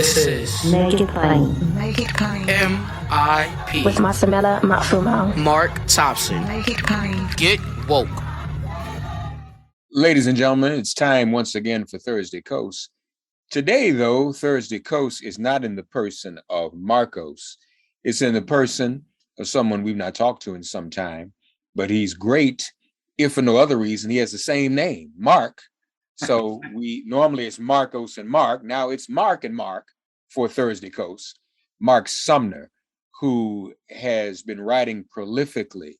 This is Make it plain. Make it plain. MIP With Masamela Matfumo. Mark Thompson. Make it plain. Get woke. Ladies and gentlemen, it's time once again for Thursday Coast. Today, though, Thursday Coast is not in the person of Marcos. It's in the person of someone we've not talked to in some time, but he's great, if for no other reason. He has the same name, Mark. So normally it's Marcos and Mark. Now it's Mark and Mark for Thursday Coast. Mark Sumner, who has been writing prolifically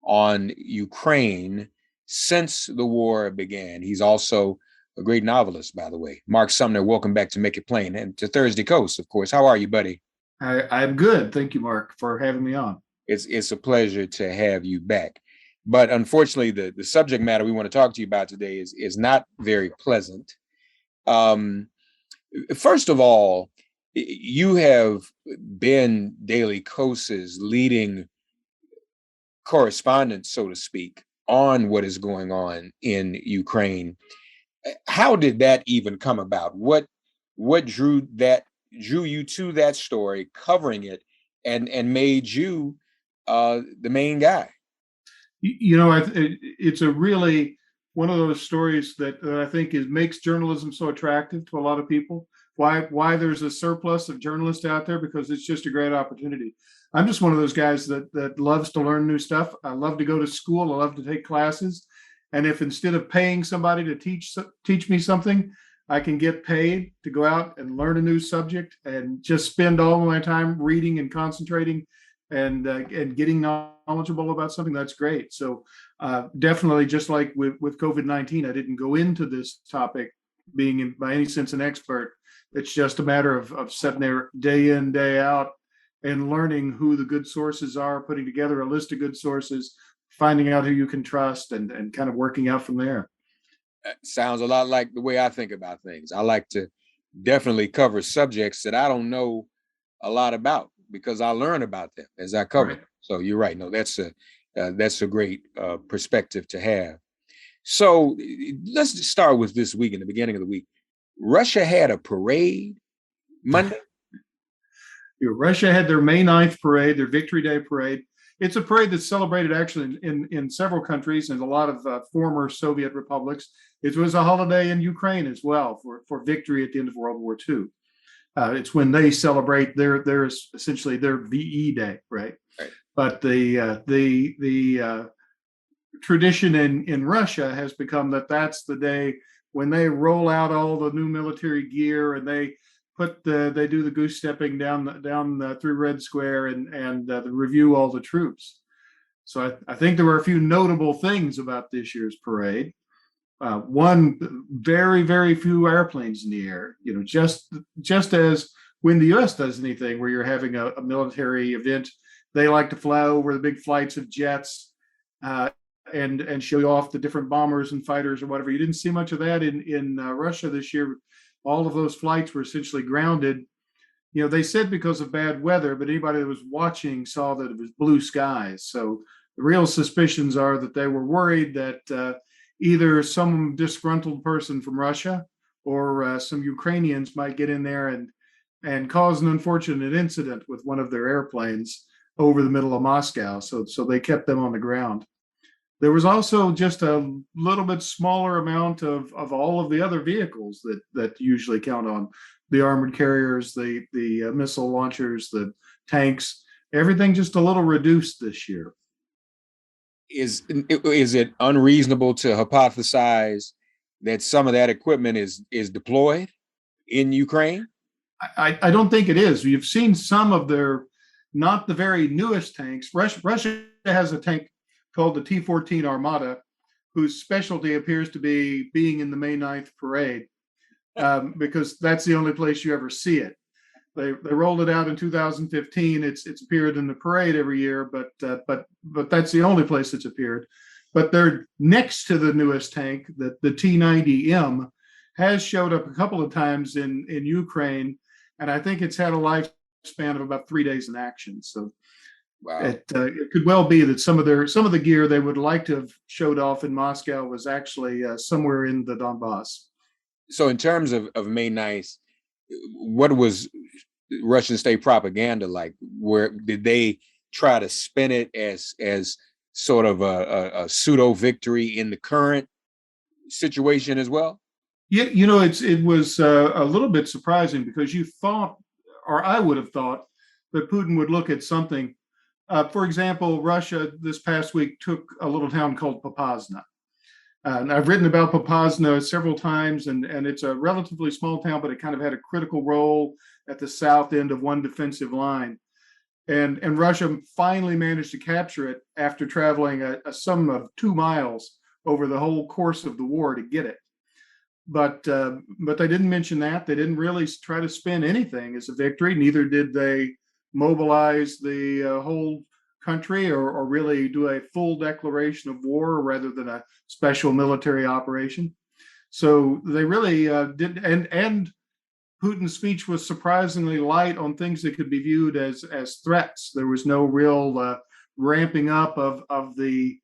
on Ukraine since the war began. He's also a great novelist, by the way. Mark Sumner, welcome back to Make It Plain and to Thursday Coast, of course. How are you, buddy? I'm good. Thank you, Mark, for having me on. It's a pleasure to have you back. But unfortunately, the subject matter we want to talk to you about today is not very pleasant. First of all, you have been Daily Coast's leading correspondent, so to speak, on what is going on in Ukraine. How did that even come about? What drew you to that story, covering it, and made you the main guy? It's a really one of those stories that I think makes journalism so attractive to a lot of people. Why there's a surplus of journalists out there? Because it's just a great opportunity. I'm just one of those guys that loves to learn new stuff. I love to go to school. I love to take classes. And if instead of paying somebody to teach me something, I can get paid to go out and learn a new subject and just spend all of my time reading and concentrating and getting knowledgeable about something, that's great. So definitely, just like with COVID-19, I didn't go into this topic being by any sense an expert. It's just a matter of sitting there day in, day out and learning who the good sources are, putting together a list of good sources, finding out who you can trust, and kind of working out from there. Sounds a lot like the way I think about things. I like to definitely cover subjects that I don't know a lot about, because I learn about them as I cover them. So you're right. No, that's a great perspective to have. So let's just start with this week. In the beginning of the week, Russia had a parade Monday. Russia had their May 9th parade, their Victory Day parade. It's a parade that's celebrated actually in several countries and a lot of former Soviet republics. It was a holiday in Ukraine as well for victory at the end of World War II. It's when they celebrate their essentially their VE Day, right? But the tradition in Russia has become that's the day when they roll out all the new military gear and they do the goose stepping down through Red Square and review all the troops. So I think there were a few notable things about this year's parade. One, very, very few airplanes in the air. Just as when the U.S. does anything where you're having a military event, they like to fly over the big flights of jets and show you off the different bombers and fighters or whatever. You didn't see much of that in Russia this year. All of those flights were essentially grounded. They said because of bad weather, but anybody that was watching saw that it was blue skies. So the real suspicions are that they were worried that either some disgruntled person from Russia or some Ukrainians might get in there and cause an unfortunate incident with one of their airplanes over the middle of Moscow. So they kept them on the ground. There was also just a little bit smaller amount of all of the other vehicles that usually count on: the armored carriers, the missile launchers, the tanks. Everything just a little reduced this year. Is it unreasonable to hypothesize that some of that equipment is deployed in Ukraine? I don't think it is. You've seen some of their, not the very newest tanks. Russia has a tank called the T-14 Armata, whose specialty appears to be being in the May 9th parade, because that's the only place you ever see it. They rolled it out in 2015. It's appeared in the parade every year, but that's the only place it's appeared. But they're next to the newest tank, the T-90M, has showed up a couple of times in Ukraine, and I think it's had a lifespan of about 3 days in action. So wow. It could well be that some of the gear they would like to have showed off in Moscow was actually somewhere in the Donbass. So in terms of May 9th, what was Russian state propaganda like? Where did they try to spin it as sort of a pseudo victory in the current situation as well? Yeah, it was a little bit surprising because you thought, or I would have thought, that Putin would look at something. For example, Russia this past week took a little town called Popasna. And I've written about Popasna several times, and it's a relatively small town, but it kind of had a critical role at the south end of one defensive line. And Russia finally managed to capture it after traveling a sum of 2 miles over the whole course of the war to get it. But they didn't mention that. They didn't really try to spin anything as a victory. Neither did they mobilize the whole country or really do a full declaration of war rather than a special military operation. So they really did. And Putin's speech was surprisingly light on things that could be viewed as threats. There was no real ramping up of the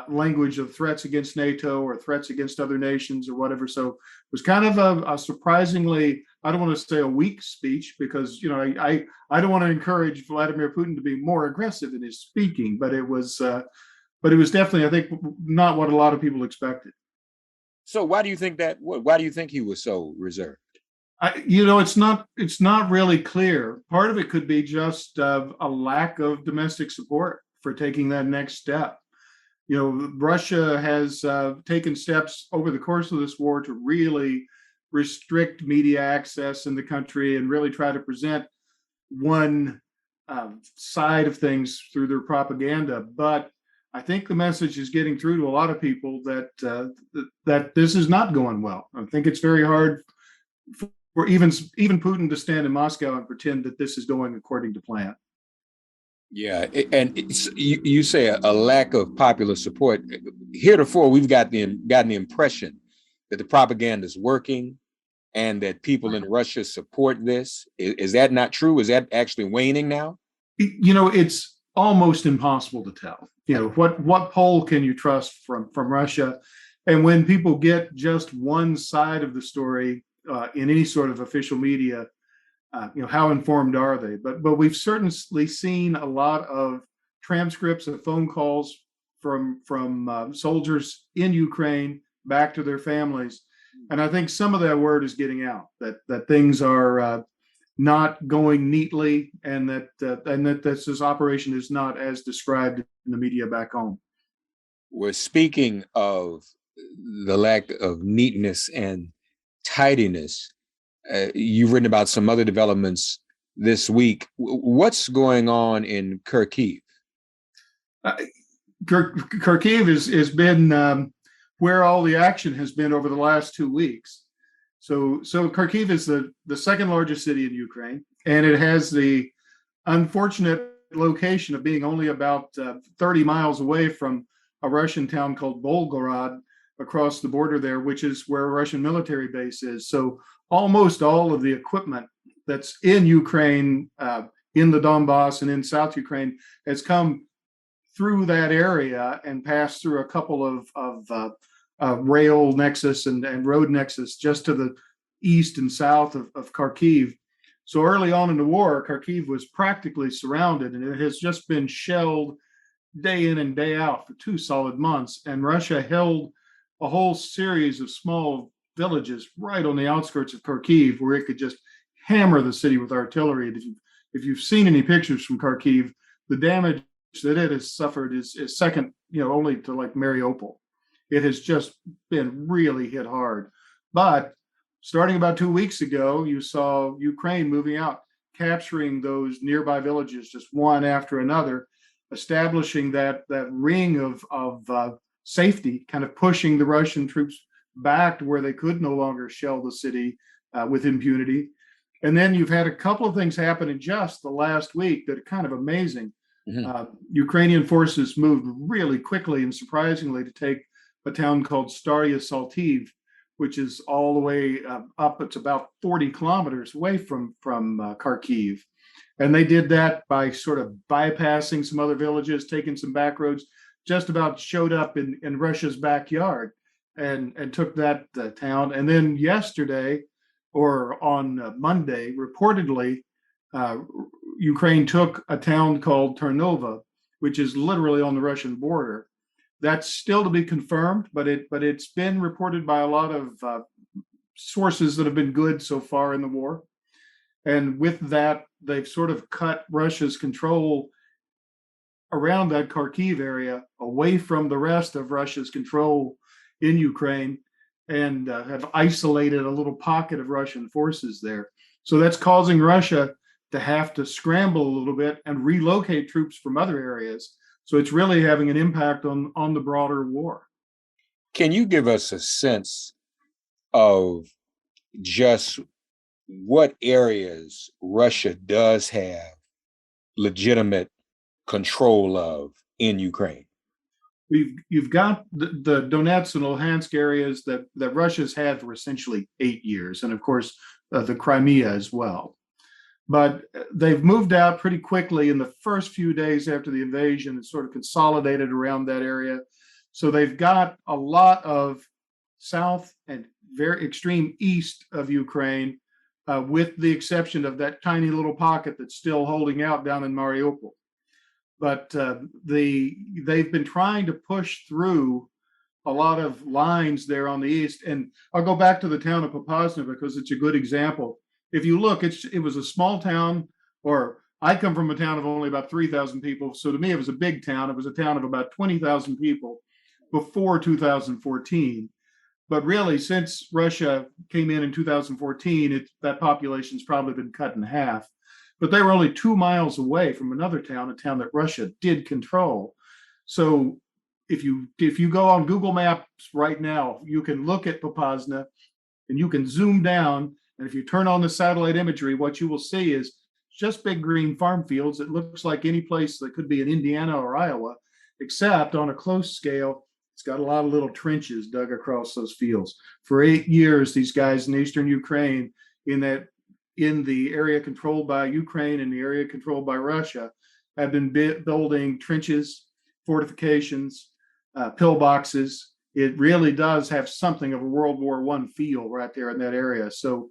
language of threats against NATO or threats against other nations or whatever. So it was kind of a surprisingly, I don't want to say a weak speech because I don't want to encourage Vladimir Putin to be more aggressive in his speaking, but it was definitely, I think, not what a lot of people expected. So why do you think that? Why do you think he was so reserved? It's not really clear. Part of it could be just a lack of domestic support for taking that next step. Russia has taken steps over the course of this war to really restrict media access in the country and really try to present one side of things through their propaganda. But I think the message is getting through to a lot of people that this is not going well. I think it's very hard for even Putin to stand in Moscow and pretend that this is going according to plan. Yeah, and you say a lack of popular support. Heretofore, we've gotten the impression that the propaganda is working and that people in Russia support this. Is that not true? Is that actually waning now? It's almost impossible to tell. What poll can you trust from Russia? And when people get just one side of the story in any sort of official media, how informed are they? But we've certainly seen a lot of transcripts of phone calls from soldiers in Ukraine back to their families, and I think some of that word is getting out that things are not going neatly, and that this operation is not as described in the media back home. We're speaking of the lack of neatness and tidiness. You've written about some other developments this week. What's going on in Kharkiv? Kharkiv has been where all the action has been over the last 2 weeks. So Kharkiv is the second largest city in Ukraine, and it has the unfortunate location of being only about 30 miles away from a Russian town called Volgorod across the border there, which is where a Russian military base is. So almost all of the equipment that's in Ukraine, in the Donbass and in South Ukraine, has come through that area and passed through a couple of rail nexus and road nexus just to the east and south of Kharkiv. So early on in the war, Kharkiv was practically surrounded, and it has just been shelled day in and day out for 2 solid months. And Russia held a whole series of small villages right on the outskirts of Kharkiv where it could just hammer the city with artillery. If you've seen any pictures from Kharkiv, the damage that it has suffered is second, only to like Mariupol. It has just been really hit hard. But starting about 2 weeks ago, you saw Ukraine moving out, capturing those nearby villages just one after another, establishing that ring of safety, kind of pushing the Russian troops back to where they could no longer shell the city with impunity. And then you've had a couple of things happen in just the last week that are kind of amazing. Mm-hmm. Ukrainian forces moved really quickly and surprisingly to take a town called Starya Saltiv, which is all the way up. It's about 40 kilometers away from Kharkiv. And they did that by sort of bypassing some other villages, taking some back roads, just about showed up in Russia's backyard and took that town. And then yesterday, or on Monday, reportedly, Ukraine took a town called Tarnova, which is literally on the Russian border. That's still to be confirmed, but it's been reported by a lot of sources that have been good so far in the war. And with that, they've sort of cut Russia's control around that Kharkiv area away from the rest of Russia's control in Ukraine, and have isolated a little pocket of Russian forces there. So that's causing Russia to have to scramble a little bit and relocate troops from other areas. So it's really having an impact on the broader war. Can you give us a sense of just what areas Russia does have legitimate control of in Ukraine? You've got the Donetsk and Luhansk areas that Russia's had for essentially 8 years, and of course the Crimea as well. But they've moved out pretty quickly in the first few days after the invasion and sort of consolidated around that area. So they've got a lot of south and very extreme east of Ukraine, with the exception of that tiny little pocket that's still holding out down in Mariupol. But they've been trying to push through a lot of lines there on the east. And I'll go back to the town of Popasna because it's a good example. If you look, it was a small town, or I come from a town of only about 3,000 people. So to me, it was a big town. It was a town of about 20,000 people before 2014. But really, since Russia came in 2014, that population's probably been cut in half. But they were only 2 miles away from another town, a town that Russia did control. So if you go on Google Maps right now, you can look at Popasna and you can zoom down. And if you turn on the satellite imagery, what you will see is just big green farm fields. It looks like any place that could be in Indiana or Iowa, except on a close scale, it's got a lot of little trenches dug across those fields. For 8 years, these guys in eastern Ukraine, in the area controlled by Ukraine and the area controlled by Russia, have been building trenches, fortifications, pillboxes. It really does have something of a World War I feel right there in that area. So,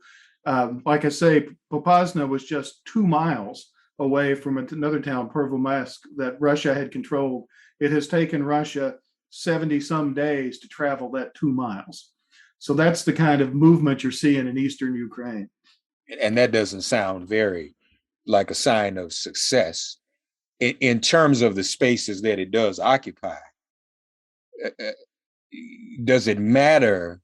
like I say, Popasna was just 2 miles away from another town, Pervomaysk, that Russia had controlled. It has taken Russia 70 some days to travel that 2 miles. So that's the kind of movement you're seeing in eastern Ukraine. And that doesn't sound very like a sign of success in terms of the spaces that it does occupy. Does it matter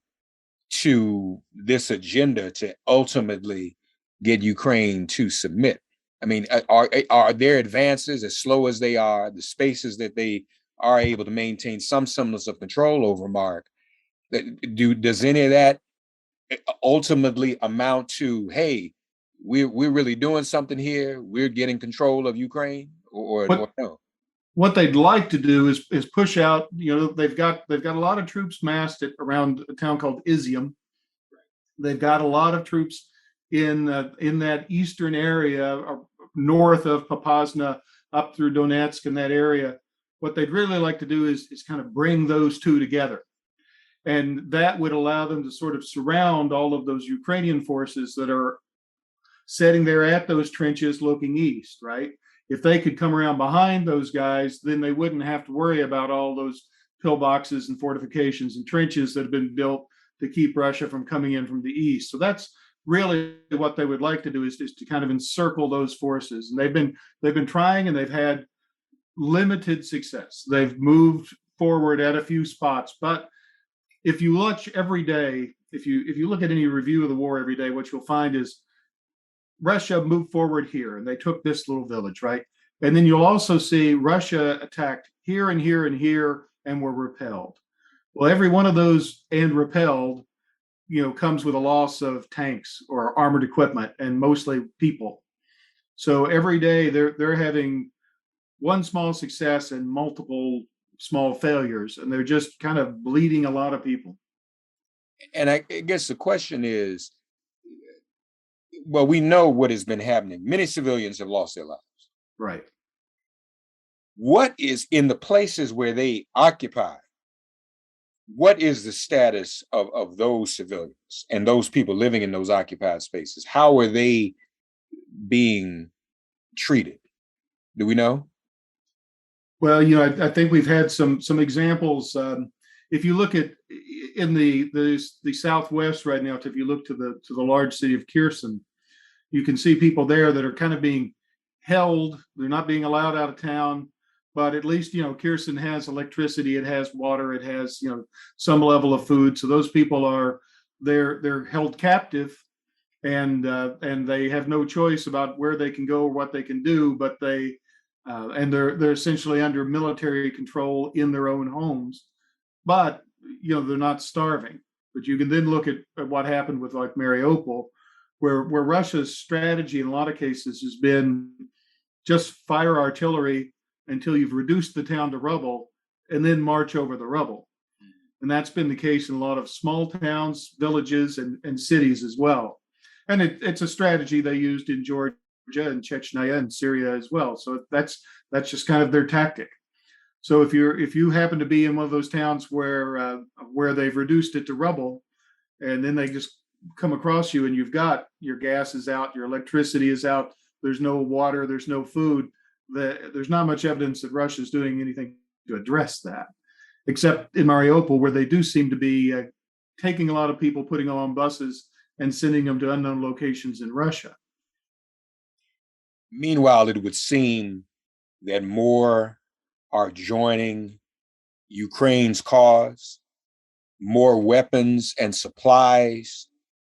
to this agenda to ultimately get Ukraine to submit? I mean, are their advances, as slow as they are, the spaces that they are able to maintain some semblance of control over, Mark, does any of that ultimately amount to, hey, we're really doing something here, we're getting control of Ukraine, or no? What they'd like to do is push out. They've got a lot of troops massed around a town called Izium. They've got a lot of troops in that eastern area, north of Popasna, up through Donetsk and that area. What they'd really like to do is kind of bring those two together. And that would allow them to sort of surround all of those Ukrainian forces that are sitting there at those trenches looking east, right? If they could come around behind those guys, then they wouldn't have to worry about all those pillboxes and fortifications and trenches that have been built to keep Russia from coming in from the east. So that's really what they would like to do, is to kind of encircle those forces. And they've been trying, and they've had limited success. They've moved forward at a few spots, but if you watch every day, if you look at any review of the war every day, what you'll find is Russia moved forward here and they took this little village, right? And then you'll also see Russia attacked here and here and here and were repelled. Well, every one of those and repelled, comes with a loss of tanks or armored equipment and mostly people. So every day they're having one small success and multiple small failures, and they're just kind of bleeding a lot of people. And I guess the question is, well, we know what has been happening. Many civilians have lost their lives. Right. What is in the places where they occupy? what is the status of those civilians and those people living in those occupied spaces? How are they being treated? Do we know? Well, I think we've had some examples. If you look at in the Southwest right now, if you look to the large city of Kherson, you can see people there that are kind of being held. They're not being allowed out of town, but at least Kherson has electricity, it has water, it has some level of food. So those people they're held captive, and they have no choice about where they can go or what they can do, but they're essentially under military control in their own homes, but they're not starving. But you can then look at what happened with like Mariupol, where Russia's strategy in a lot of cases has been just fire artillery until you've reduced the town to rubble, and then march over the rubble. And that's been the case in a lot of small towns, villages, and cities as well. And it's a strategy they used in Georgia and Chechnya and Syria as well. So that's just kind of their tactic. So if you happen to be in one of those towns where they've reduced it to rubble, and then they just come across you and you've got your gas is out, your electricity is out, there's no water, there's no food, there's not much evidence that Russia's doing anything to address that, except in Mariupol, where they do seem to be taking a lot of people, putting them on buses, and sending them to unknown locations in Russia. Meanwhile, it would seem that more are joining Ukraine's cause, more weapons and supplies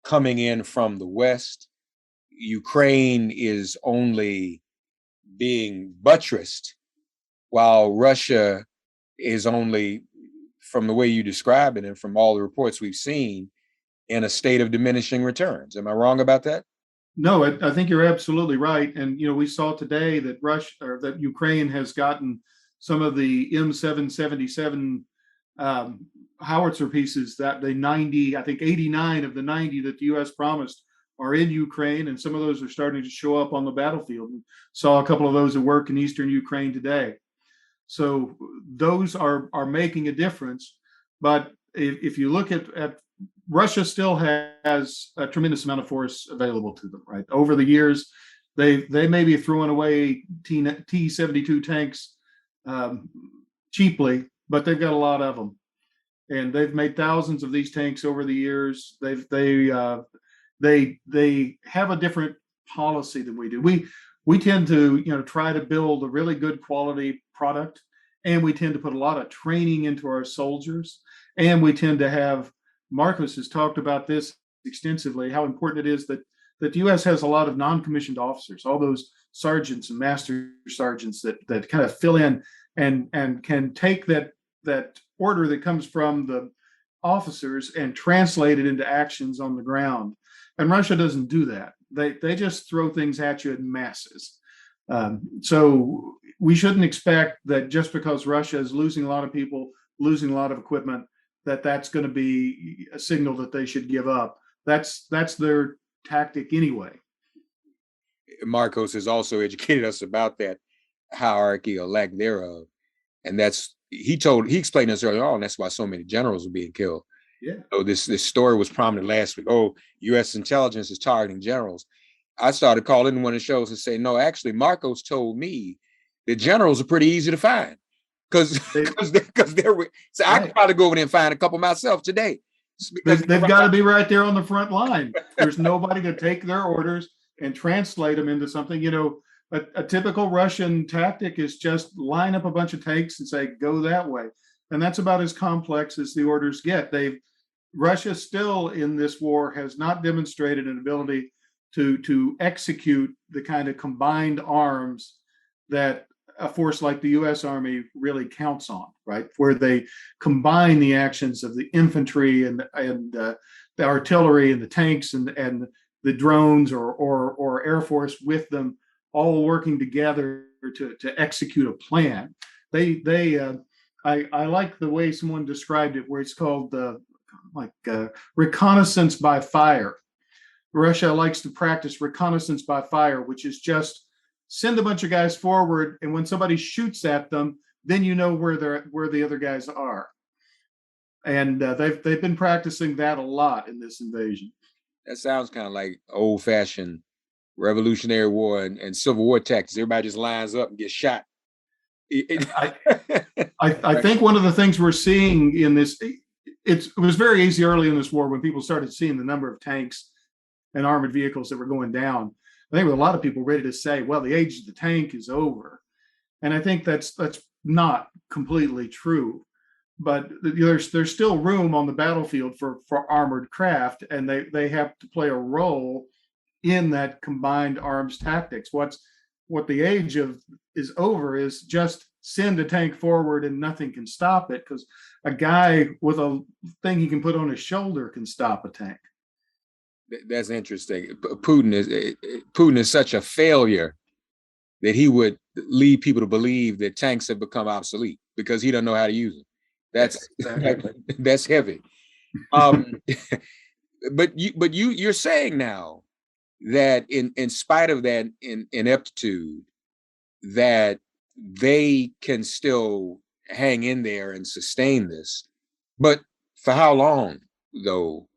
coming in from the West. Ukraine is only being buttressed, while Russia is only, from the way you describe it and from all the reports we've seen, in a state of diminishing returns. Am I wrong about that? No, I think you're absolutely right. And we saw today that that Ukraine has gotten some of the M777 howitzer pieces, that the 90, I think 89 of the 90 that the U.S. promised are in Ukraine, and some of those are starting to show up on the battlefield. And saw a couple of those at work in eastern Ukraine today. So those are making a difference. But if you look at Russia, still has a tremendous amount of force available to them. Right, over the years, they may be throwing away T-72 tanks cheaply, but they've got a lot of them, and they've made thousands of these tanks over the years. They have a different policy than we do. We tend to try to build a really good quality product, and we tend to put a lot of training into our soldiers, and we tend to have, Marcos has talked about this extensively, how important it is that the U.S. has a lot of non-commissioned officers, all those sergeants and master sergeants that kind of fill in and can take that order that comes from the officers and translate it into actions on the ground. And Russia doesn't do that. They just throw things at you in masses. So we shouldn't expect that just because Russia is losing a lot of people, losing a lot of equipment, that's going to be a signal that they should give up. That's their tactic anyway. Marcos has also educated us about that hierarchy or lack thereof, and he explained this earlier on. That's why so many generals are being killed. Yeah. So this story was prominent last week. Oh, U.S. intelligence is targeting generals. I started calling one of the shows and say, no, actually, Marcos told me that generals are pretty easy to find because they're. So I could probably go over there and find a couple myself today. They've got to be right there on the front line. There's nobody to take their orders and translate them into something. A typical Russian tactic is just line up a bunch of tanks and say, go that way. And that's about as complex as the orders get. Russia still in this war has not demonstrated an ability to execute the kind of combined arms that a force like the U.S. Army really counts on, right? Where they combine the actions of the infantry and the artillery and the tanks and the drones or Air Force with them, all working together to execute a plan. I like the way someone described it, where it's called reconnaissance by fire. Russia likes to practice reconnaissance by fire, which is just send a bunch of guys forward, and when somebody shoots at them, then you know where the other guys are. and they've been practicing that a lot in this invasion. That sounds kind of like old-fashioned Revolutionary War and Civil War tactics. Everybody just lines up and gets shot. I think one of the things we're seeing in this, it was very easy early in this war when people started seeing the number of tanks and armored vehicles that were going down. I think there were a lot of people ready to say, well, the age of the tank is over. And I think that's not completely true. But there's still room on the battlefield for armored craft, and they have to play a role in that combined arms tactics. What the age of is over is just send a tank forward and nothing can stop it, because a guy with a thing he can put on his shoulder can stop a tank. That's interesting. Putin is such a failure that he would lead people to believe that tanks have become obsolete because he doesn't know how to use them. That's heavy. But you're saying now that in spite of that ineptitude, that they can still hang in there and sustain this. But for how long, though,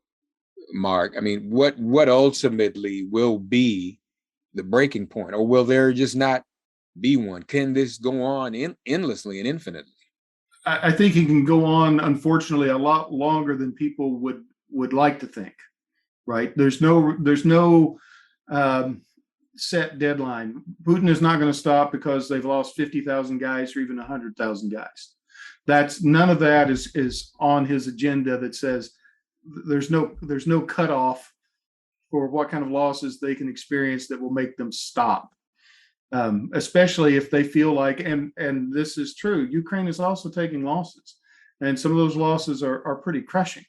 Mark? I mean, what ultimately will be the breaking point, or will there just not be one? Can this go on endlessly and infinitely? I think it can go on, unfortunately, a lot longer than people would like to think. Right? There's no set deadline. Putin is not going to stop because they've lost 50,000 guys or even 100,000 guys. None of that is on his agenda that says there's no cutoff for what kind of losses they can experience that will make them stop. Especially if they feel like, and this is true, Ukraine is also taking losses, and some of those losses are pretty crushing.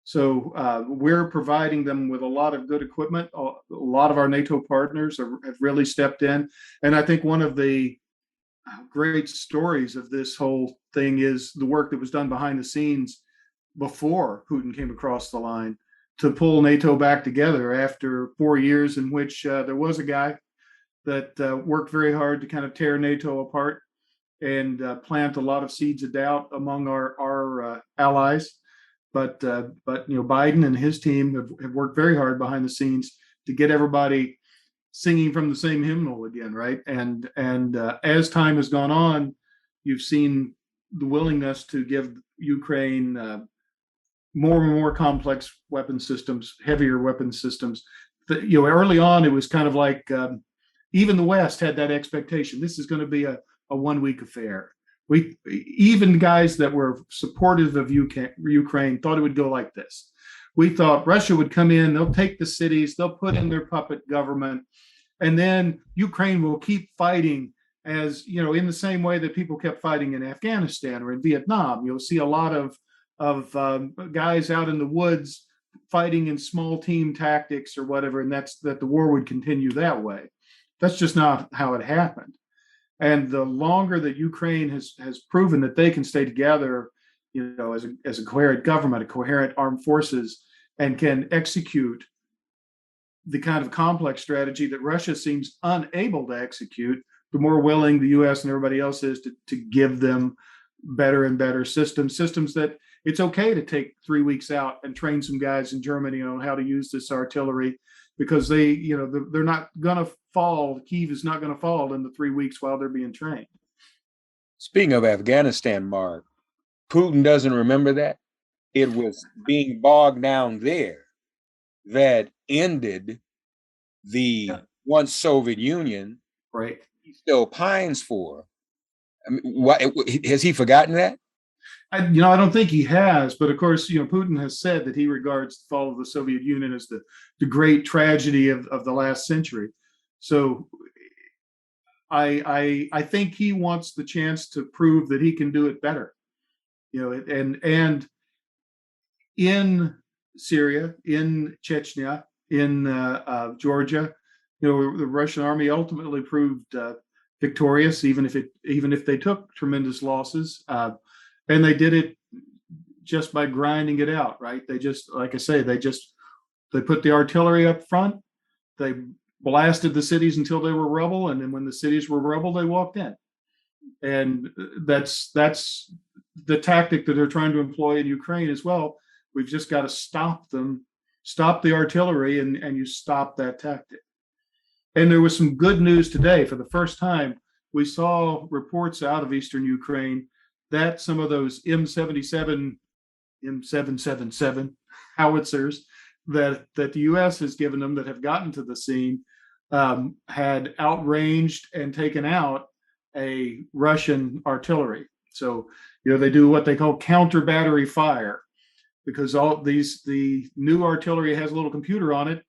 So we're providing them with a lot of good equipment. A lot of our NATO partners have really stepped in. And I think one of the great stories of this whole thing is the work that was done behind the scenes before Putin came across the line to pull NATO back together after 4 years in which there was a guy that worked very hard to kind of tear NATO apart and plant a lot of seeds of doubt among our allies. But Biden and his team have worked very hard behind the scenes to get everybody singing from the same hymnal again, right? And as time has gone on, you've seen the willingness to give Ukraine more and more complex weapon systems, heavier weapon systems. Early on, it was kind of like even the West had that expectation. This is going to be a 1 week affair. Even guys that were supportive of Ukraine thought it would go like this. We thought Russia would come in, they'll take the cities, they'll put in their puppet government, and then Ukraine will keep fighting as, in the same way that people kept fighting in Afghanistan or in Vietnam. You'll see a lot of guys out in the woods fighting in small team tactics or whatever, and that the war would continue that way. That's just not how it happened. And the longer that Ukraine has proven that they can stay together, as a coherent government, a coherent armed forces, and can execute the kind of complex strategy that Russia seems unable to execute, the more willing the U.S. and everybody else is to give them better and better systems that it's okay to take 3 weeks out and train some guys in Germany on how to use this artillery, because they're not going to fall. Kyiv is not going to fall in the 3 weeks while they're being trained. Speaking of Afghanistan, Mark, Putin doesn't remember that. It was being bogged down there that ended the once Soviet Union. Right. He still pines for. I mean, has he forgotten that? I don't think he has, but of course, Putin has said that he regards the fall of the Soviet Union as the great tragedy of the last century. So I think he wants the chance to prove that he can do it better. And in Syria, in Chechnya, in Georgia, the Russian army ultimately proved victorious, even if they took tremendous losses. And they did it just by grinding it out, right? They just, like I say, they put the artillery up front. They blasted the cities until they were rubble, and then when the cities were rubble, they walked in. And that's the tactic that they're trying to employ in Ukraine as well. We've just got to stop them, stop the artillery, and you stop that tactic. And there was some good news today. For the first time, we saw reports out of eastern Ukraine that some of those M777 howitzers that the U.S. has given them that have gotten to the scene had outranged and taken out a Russian artillery. So, they do what they call counter battery fire, because the new artillery has a little computer on it.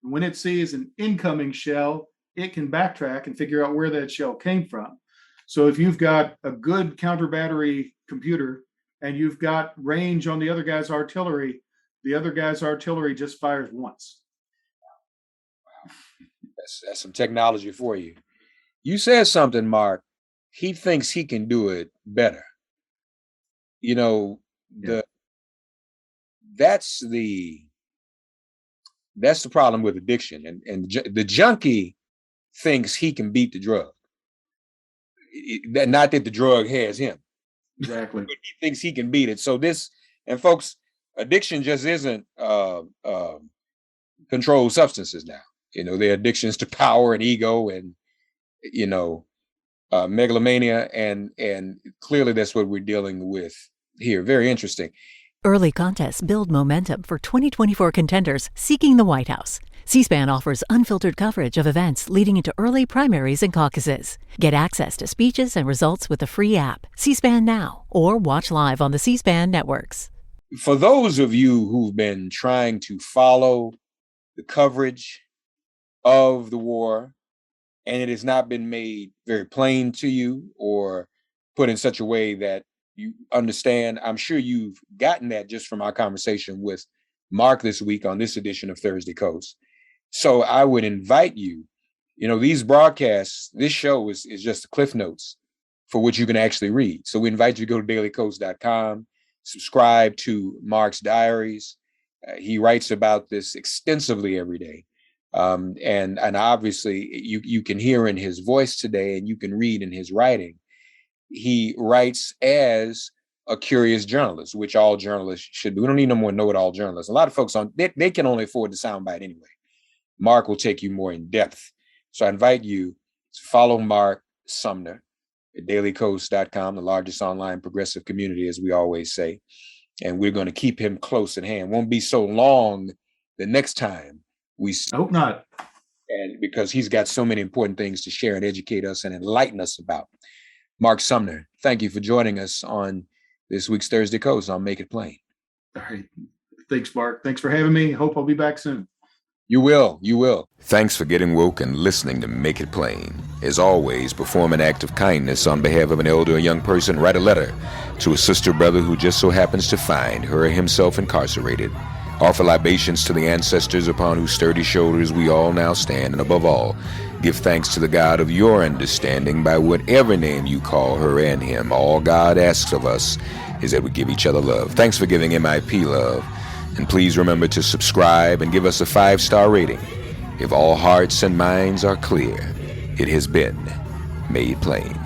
And when it sees an incoming shell, it can backtrack and figure out where that shell came from. So if you've got a good counter battery computer and you've got range on the other guy's artillery just fires once. That's some technology for you. You said something, Mark. He thinks he can do it better. That's the problem with addiction. And the junkie thinks he can beat the drug. Not that the drug has him. Exactly. But he thinks he can beat it. So folks, addiction just isn't controlled substances now. They're addictions to power and ego and, megalomania. And clearly that's what we're dealing with here. Very interesting. Early contests build momentum for 2024 contenders seeking the White House. C-SPAN offers unfiltered coverage of events leading into early primaries and caucuses. Get access to speeches and results with the free app, C-SPAN Now, or watch live on the C-SPAN networks. For those of you who've been trying to follow the coverage of the war, and it has not been made very plain to you or put in such a way that you understand, I'm sure you've gotten that just from our conversation with Mark this week on this edition of Thursday Coast. So I would invite you, these broadcasts, this show is just the cliff notes for which you can actually read. So we invite you to go to dailycoast.com, subscribe to Mark's diaries. He writes about this extensively every day. And obviously you can hear in his voice today, and you can read in his writing. He writes as a curious journalist, which all journalists should be. We don't need no more know-it-all journalists. A lot of folks they can only afford the soundbite anyway. Mark will take you more in depth. So I invite you to follow Mark Sumner at dailycoast.com, the largest online progressive community, as we always say. And we're going to keep him close at hand. Won't be so long the next time we I hope not. And because he's got so many important things to share and educate us and enlighten us about. Mark Sumner, thank you for joining us on this week's Thursday Coast on Make It Plain. All right. Thanks, Mark. Thanks for having me. Hope I'll be back soon. You will. Thanks for getting woke and listening to Make It Plain. As always, perform an act of kindness on behalf of an elder or young person. Write a letter to a sister or brother who just so happens to find her or himself incarcerated. Offer libations to the ancestors upon whose sturdy shoulders we all now stand. And above all, give thanks to the God of your understanding by whatever name you call her and him. All God asks of us is that we give each other love. Thanks for giving MIP love. And please remember to subscribe and give us a 5-star rating. If all hearts and minds are clear, it has been made plain.